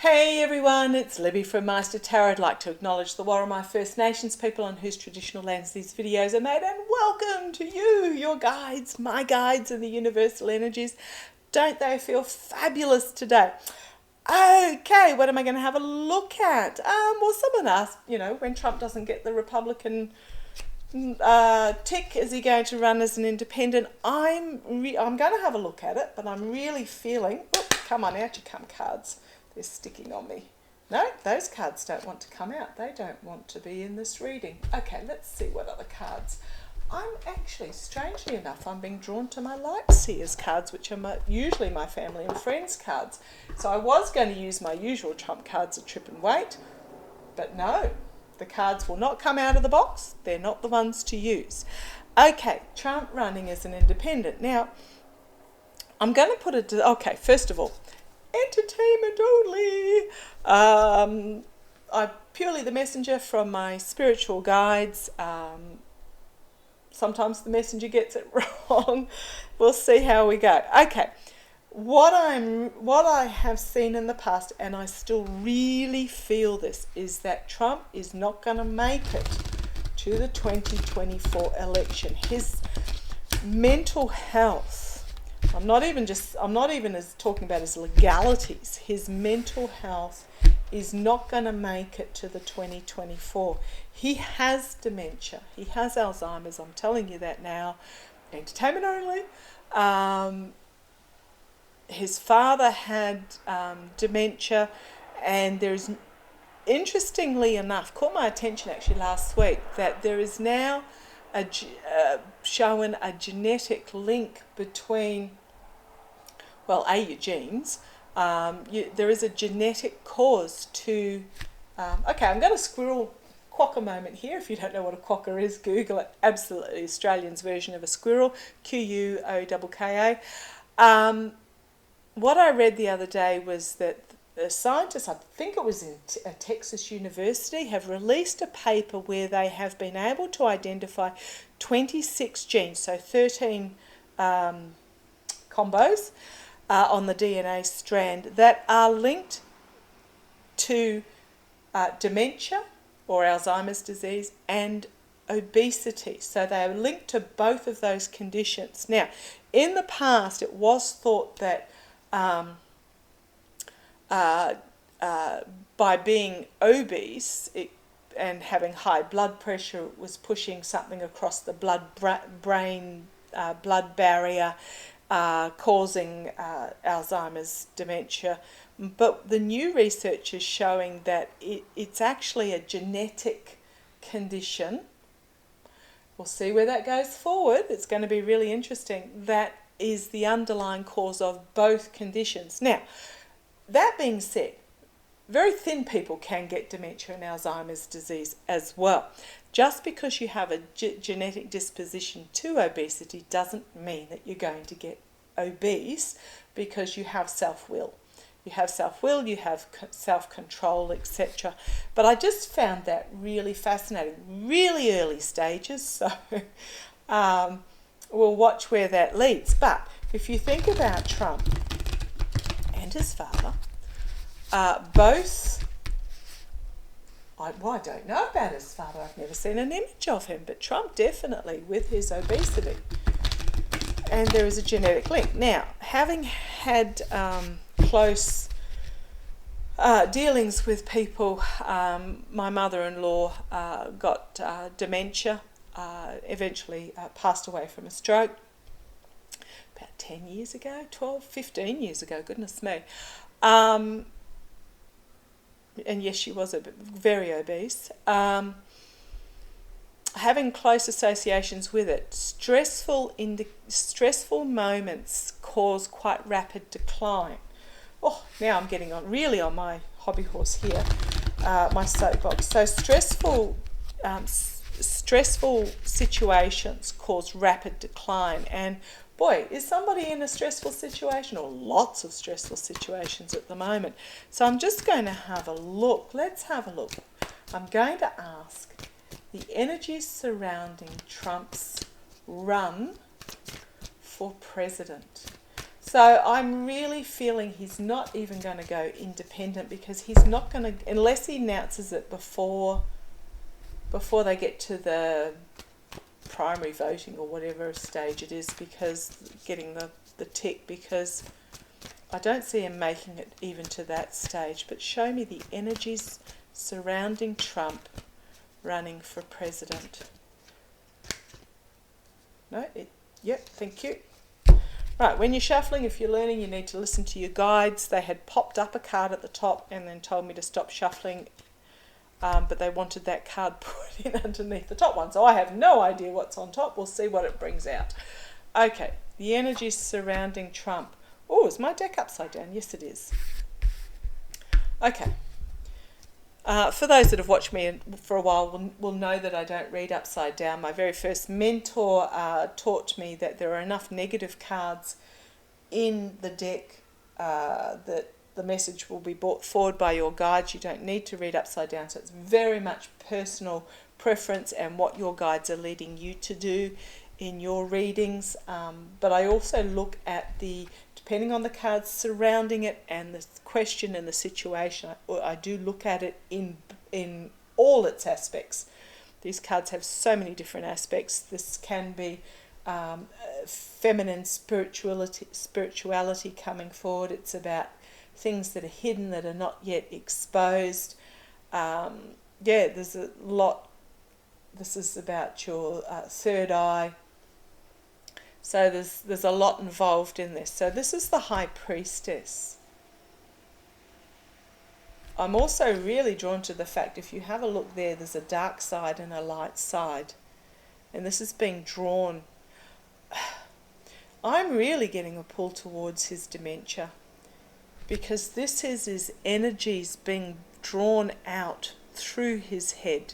Hey everyone, it's Libby from Master Tarot. I'd like to acknowledge the Warramai First Nations people on whose traditional lands these videos are made, and welcome to you, your guides, my guides, and the universal energies. Don't they feel fabulous today? Okay, what am I going to have a look at? Well, someone asked, when Trump doesn't get the Republican tick, is he going to run as an independent? I'm going to have a look at it, but I'm really feeling... Oh, come on, out you come, cards. They're sticking on me. No, those cards don't want to come out. They don't want to be in this reading. Okay, let's see what other cards. I'm actually, strangely enough, I'm being drawn to my light seers cards, which are usually my family and friends cards. So I was going to use my usual trump cards at trip and wait, but no, the cards will not come out of the box. They're not the ones to use. Okay, Trump running as an independent. Now, I'm going to put it to, okay, first of all, entertainment only. I'm purely the messenger from my spiritual guides. Sometimes the messenger gets it wrong. We'll see how we go. Okay, what I have seen in the past, and I still really feel this, is that Trump is not going to make it to the 2024 election. His mental health, I'm not even as talking about his legalities. His mental health is not going to make it to the 2024. He has dementia. He has Alzheimer's. I'm telling you that now. Entertainment only. His father had dementia, and there's, interestingly enough, caught my attention actually last week, that there is now showing a genetic link between, well, your genes. There is a genetic cause to... okay, I'm going to squirrel quack a moment here. If you don't know what a quokka is, Google it. Absolutely Australian's version of a squirrel. Quokka. What I read the other day was that the scientists, I think it was in Texas University, have released a paper where they have been able to identify 26 genes, so 13 combos on the DNA strand that are linked to dementia or Alzheimer's disease and obesity. So they are linked to both of those conditions. Now, in the past, it was thought that by being obese and having high blood pressure, it was pushing something across the blood-brain blood barrier, causing Alzheimer's, dementia. But the new research is showing that it's actually a genetic condition. We'll see where that goes forward. It's going to be really interesting. That is the underlying cause of both conditions. Now, that being said, very thin people can get dementia and Alzheimer's disease as well. Just because you have a genetic disposition to obesity doesn't mean that you're going to get obese, because you have self-will. You have self-will, you have self-control, etc. But I just found that really fascinating. Really early stages, so we'll watch where that leads. But if you think about Trump and his father, both... I don't know about his father. I've never seen an image of him, but Trump definitely, with his obesity. And there is a genetic link. Now, having had close dealings with people, my mother-in-law got dementia, eventually passed away from a stroke about 10 years ago, 12, 15 years ago, goodness me. And yes, she was very obese. Having close associations with it, stressful moments cause quite rapid decline. Oh, now I'm getting on my hobby horse here, my soapbox. So stressful situations cause rapid decline, and boy, is somebody in a stressful situation, or lots of stressful situations at the moment. So I'm just going to have a look. Let's have a look. I'm going to ask the energies surrounding Trump's run for president. So I'm really feeling he's not even going to go independent, because he's not going to, unless he announces it before they get to the primary voting or whatever stage it is, because getting the tick, because I don't see him making it even to that stage. But show me the energies surrounding Trump running for president. No, yep, thank you. Right, when you're shuffling, if you're learning, you need to listen to your guides. They had popped up a card at the top and then told me to stop shuffling, but they wanted that card put in underneath the top one. So I have no idea what's on top. We'll see what it brings out. Okay, the energies surrounding Trump. Oh, is my deck upside down? Yes, it is. Okay. For those that have watched me for a while will know that I don't read upside down. My very first mentor taught me that there are enough negative cards in the deck that the message will be brought forward by your guides. You don't need to read upside down. So it's very much personal preference and what your guides are leading you to do in your readings. But I also look at depending on the cards surrounding it and the question and the situation, I do look at it in all its aspects. These cards have so many different aspects. This can be feminine spirituality coming forward. It's about things that are hidden, that are not yet exposed. There's a lot. This is about your third eye. So there's a lot involved in this. So this is the High Priestess. I'm also really drawn to the fact, if you have a look there, there's a dark side and a light side. And this is being drawn. I'm really getting a pull towards his dementia, because this is his energies being drawn out through his head,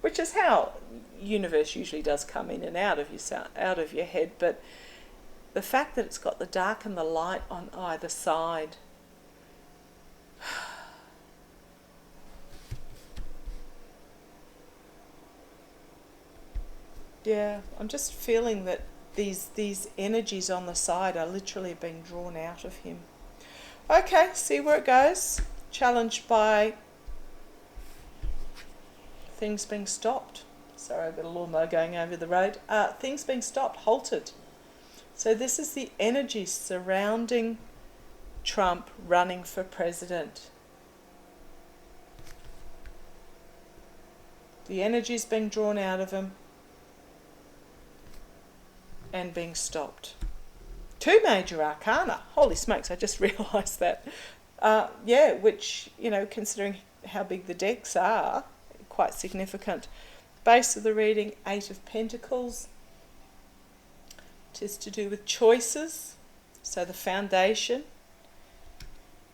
which is how universe usually does come in and out of your head. But the fact that it's got the dark and the light on either side, yeah, I'm just feeling that these energies on the side are literally being drawn out of him. Okay, see where it goes. Challenged by things being stopped. Sorry, I've got a lawnmower going over the road. Things being stopped, halted. So this is the energy surrounding Trump running for president. The energy is being drawn out of him and being stopped. Two major arcana. Holy smokes, I just realised that. Which, considering how big the decks are, quite significant. Base of the reading, 8 of Pentacles. It is to do with choices. So the foundation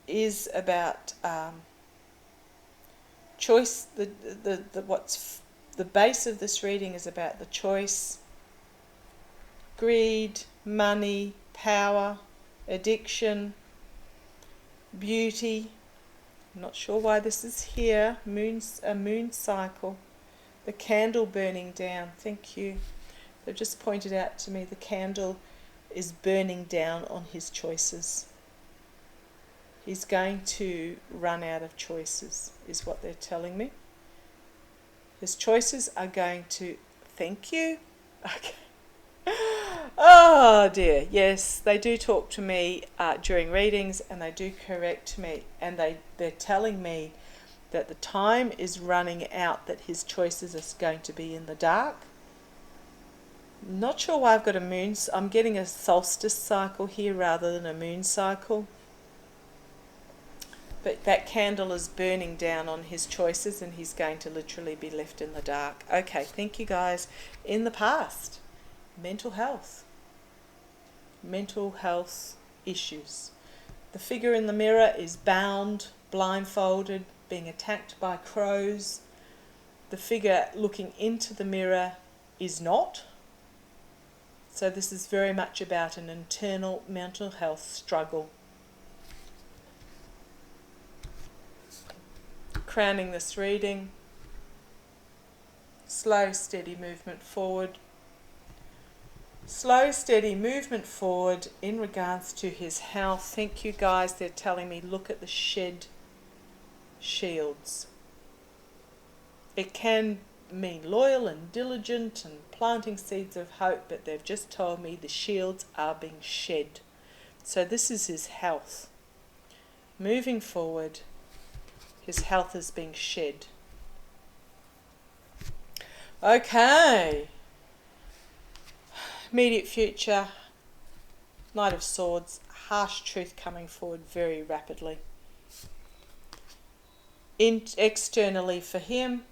is about choice. The base of this reading is about the choice, greed, money, power, addiction, beauty. I'm not sure why this is here. A moon cycle. The candle burning down. Thank you. They've just pointed out to me the candle is burning down on his choices. He's going to run out of choices, is what they're telling me. His choices are going to... Thank you. Okay. Oh dear, yes, they do talk to me during readings, and they do correct me, and they're telling me that the time is running out, that his choices are going to be in the dark. Not sure why I've got a moon. I'm getting a solstice cycle here rather than a moon cycle. But that candle is burning down on his choices, and he's going to literally be left in the dark. Okay, thank you guys. In the past, mental health issues. The figure in the mirror is bound, blindfolded, being attacked by crows. The figure looking into the mirror is not. So this is very much about an internal mental health struggle. Crowning this reading, slow, steady movement forward. Slow, steady movement forward in regards to his health. Thank you guys. They're telling me look at the shed shields. It can mean loyal and diligent and planting seeds of hope, but they've just told me the shields are being shed. So this is his health. Moving forward, his health is being shed. Okay. Immediate future, Knight of Swords, harsh truth coming forward very rapidly. Externally for him,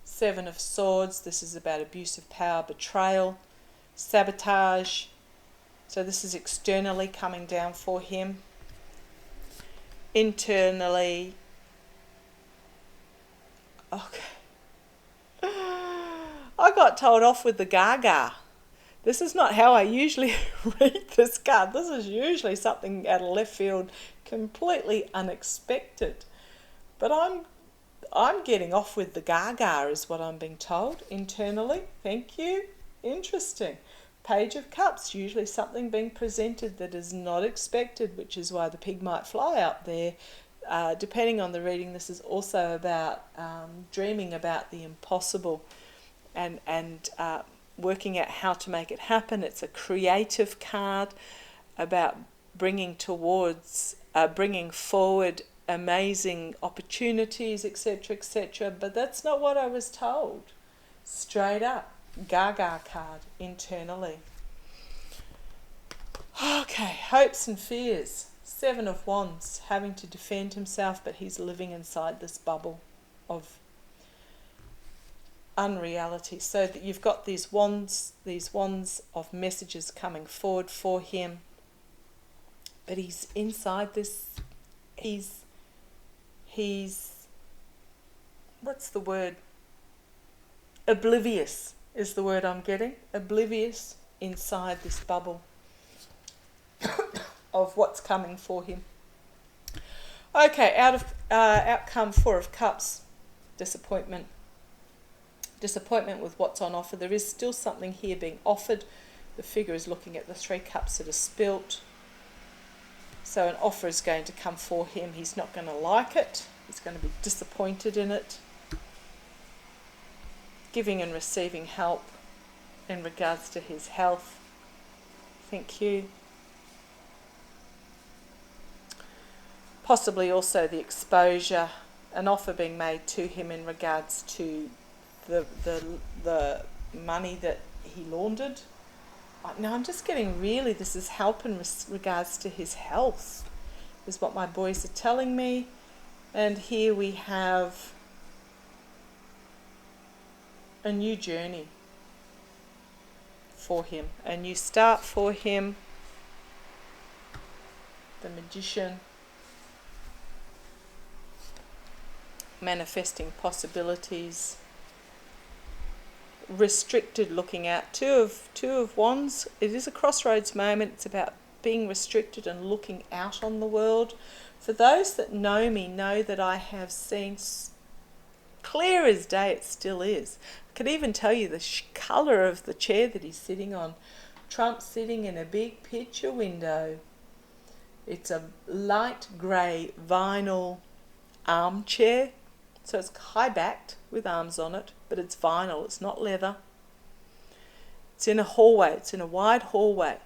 Seven of Swords, this is about abuse of power, betrayal, sabotage. So this is externally coming down for him. Internally, okay. I got told off with the Gaga. This is not how I usually read this card. This is usually something out of left field, completely unexpected. But I'm getting off with the Gaga is what I'm being told internally. Thank you. Interesting. Page of Cups, usually something being presented that is not expected, which is why the pig might fly up there. Depending on the reading, this is also about dreaming about the impossible and working out how to make it happen. It's a creative card about bringing forward amazing opportunities, etc., etc. But that's not what I was told. Straight up, Gaga card internally. Okay, hopes and fears. Seven of Wands, having to defend himself, but he's living inside this bubble of unreality. So that you've got these wands of messages coming forward for him, but he's inside this. He's what's the word? Oblivious is the word I'm getting. Oblivious inside this bubble of what's coming for him. Okay, outcome, Four of Cups, disappointment. Disappointment with what's on offer. There is still something here being offered. The figure is looking at the Three Cups that are spilt. So an offer is going to come for him. He's not going to like it. He's going to be disappointed in it. Giving and receiving help in regards to his health. Thank you. Possibly also the exposure, an offer being made to him in regards to the money that he laundered. Now I'm just getting really, this is help in regards to his health, is what my boys are telling me. And here we have a new journey for him, a new start for him. The Magician, manifesting possibilities. Restricted, looking at two of Wands. It is a crossroads moment. It's about being restricted and looking out on the world. For those that know me, know that I have seen clear as day. It still is. I could even tell you the colour of the chair that he's sitting on. Trump sitting in a big picture window. It's a light grey vinyl armchair. So it's high-backed with arms on it, but it's vinyl, it's not leather. It's in a hallway, it's in a wide hallway.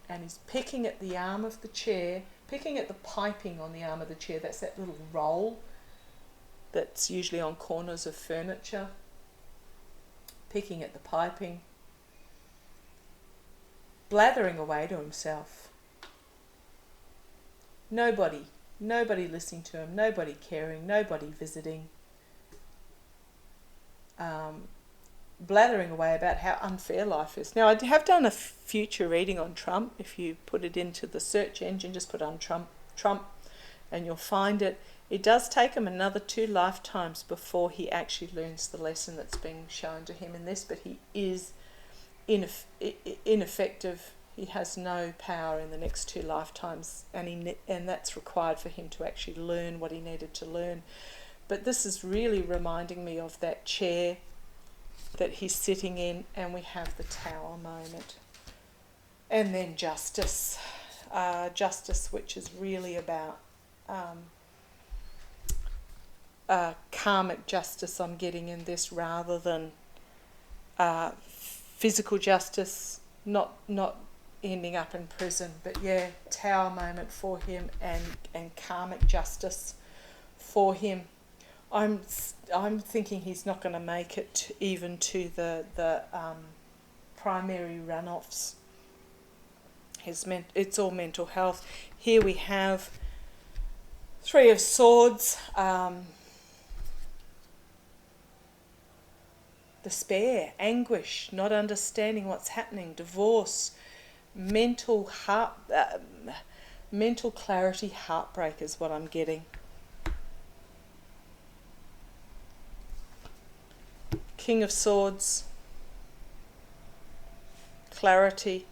And he's picking at the arm of the chair, picking at the piping on the arm of the chair. That's that little roll that's usually on corners of furniture. Picking at the piping. Blathering away to himself. Nobody listening to him, nobody caring, nobody visiting. Blathering away about how unfair life is. Now, I have done a future reading on Trump. If you put it into the search engine, just put on Trump, and you'll find it. It does take him another 2 lifetimes before he actually learns the lesson that's being shown to him in this, but he is ineffective. He has no power in the next 2 lifetimes, and that's required for him to actually learn what he needed to learn. But this is really reminding me of that chair that he's sitting in, and we have the Tower moment. And then justice. Justice, which is really about karmic justice I'm getting in this, rather than physical justice, not ending up in prison, but yeah, tower moment for him, and karmic justice for him. I'm thinking he's not going to make it even to the primary runoffs. It's all mental health. Here we have Three of Swords, despair, anguish, not understanding what's happening, divorce, mental clarity, heartbreak is what I'm getting. King of Swords, clarity,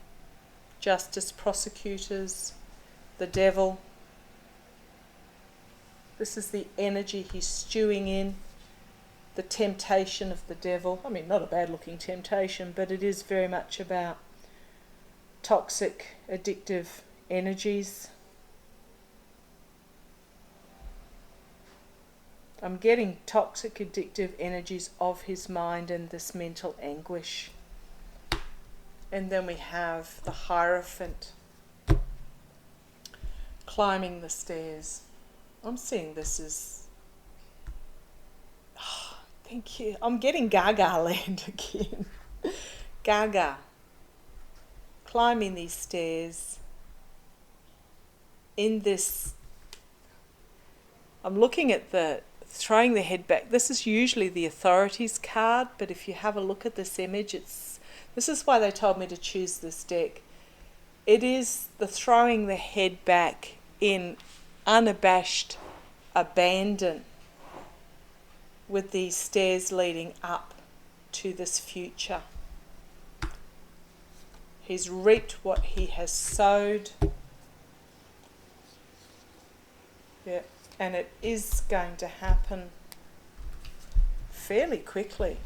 justice, prosecutors, the devil. This is the energy he's stewing in, the temptation of the devil. I mean, not a bad looking temptation, but it is very much about toxic, addictive energies. I'm getting toxic, addictive energies of his mind and this mental anguish. And then we have the Hierophant climbing the stairs. I'm seeing this as... Oh, thank you. I'm getting Gaga land again. Gaga. Climbing these stairs. In this... I'm looking at the... throwing the head back. This is usually the authorities card, but if you have a look at this image, this is why they told me to choose this deck. It is the throwing the head back in unabashed abandon, with these stairs leading up to this future. He's reaped what he has sowed. Yeah, and it is going to happen fairly quickly.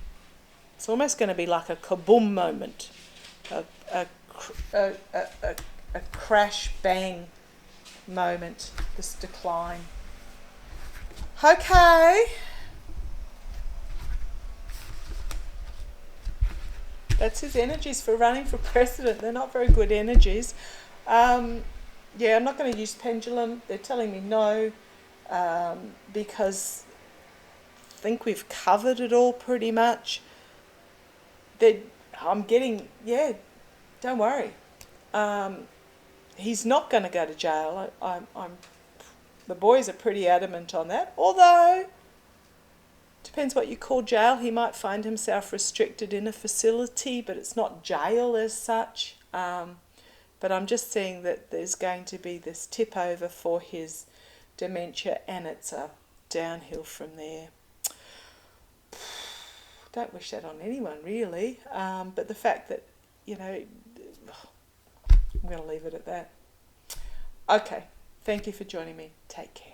It's almost going to be like a kaboom moment, a crash bang moment, this decline. Okay. That's his energies for running for president. They're not very good energies. Yeah, I'm not going to use pendulum. They're telling me no, because I think we've covered it all pretty much. I'm getting, yeah, don't worry. He's not going to go to jail. The boys are pretty adamant on that. Although, depends what you call jail. He might find himself restricted in a facility, but it's not jail as such. But I'm just seeing that there's going to be this tip over for his dementia, and it's a downhill from there. Don't wish that on anyone, really. But the fact that, I'm going to leave it at that. Okay. Thank you for joining me. Take care.